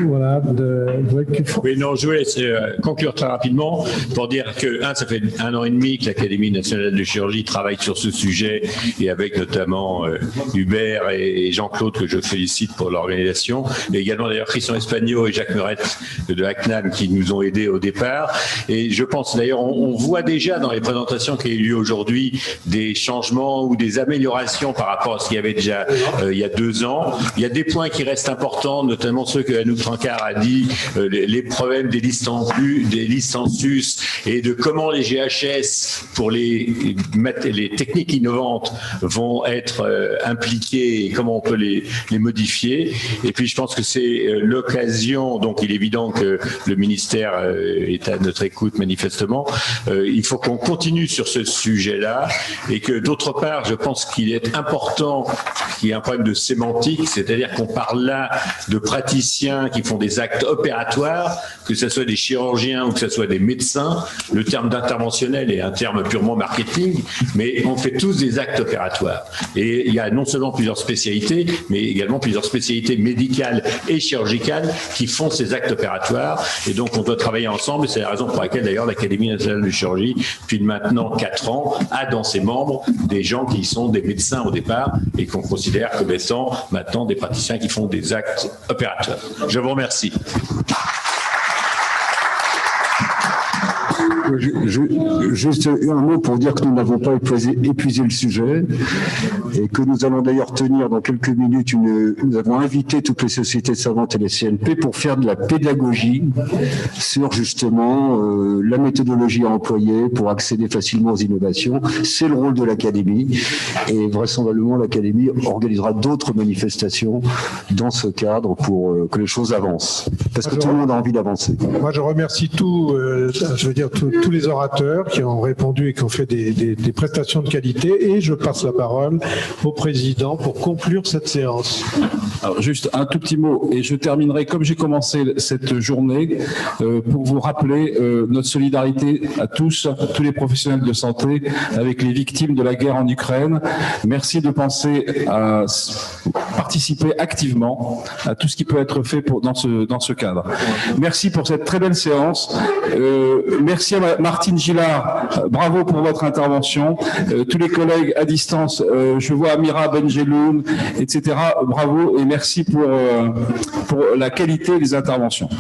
Voilà, oui, non, je voulais conclure très rapidement pour dire que, ça fait 1 an et demi que l'Académie nationale de chirurgie travaille sur ce sujet et avec notamment Hubert et Jean-Claude, que je félicite pour l'organisation, et également d'ailleurs Christian Espagno et Jacques Meuret de ACNAM qui nous ont aidés au départ. Et je pense d'ailleurs, on voit déjà dans les présentations qui ont eu lieu aujourd'hui des changements ou des améliorations par rapport à ce qu'il y avait déjà il y a 2 ans. Il y a des points qui restent importants, notamment ceux que Anouk Trancard a dit, les problèmes des licencius et de comment les GHS pour les techniques innovantes vont être impliquées et comment on peut les modifier. Et puis je pense que c'est l'occasion, donc il est évident que le ministère est à notre écoute manifestement, il faut qu'on continue sur ce sujet-là et que d'autre part, je pense qu'il est important qu'il y ait un problème de sémantique, c'est-à-dire qu'on parle là de praticiens qui font des actes opératoires, que ce soit des chirurgiens ou que ce soit des médecins. Le terme d'interventionnel est un terme purement marketing, mais on fait tous des actes opératoires. Et il y a non seulement plusieurs spécialités, mais également plusieurs spécialités médicales et chirurgicales qui font ces actes opératoires. Et donc, on doit travailler ensemble. C'est la raison pour laquelle, d'ailleurs, l'Académie nationale de chirurgie, depuis maintenant 4 ans, a dans ses membres des gens qui sont des médecins au départ et qu'on considère comme étant maintenant des praticiens qui font des actes opérateurs. Je vous remercie. Juste un mot pour dire que nous n'avons pas épuisé le sujet et que nous allons d'ailleurs tenir dans quelques minutes nous avons invité toutes les sociétés savantes et les CNP pour faire de la pédagogie sur justement la méthodologie à employer pour accéder facilement aux innovations. C'est le rôle de l'Académie et vraisemblablement l'Académie organisera d'autres manifestations dans ce cadre pour que les choses avancent. Parce que tout le monde a envie d'avancer. Moi, je remercie tous les orateurs qui ont répondu et qui ont fait des prestations de qualité et je passe la parole au président pour conclure cette séance. Alors, juste un tout petit mot et je terminerai comme j'ai commencé cette journée pour vous rappeler notre solidarité à tous les professionnels de santé avec les victimes de la guerre en Ukraine. Merci de penser à participer activement à tout ce qui peut être fait dans ce cadre. Merci pour cette très belle séance. Merci à Martine Gillard, bravo pour votre intervention. Tous les collègues à distance, je vois Amira Benjeloun, etc. Bravo et merci pour la qualité des interventions.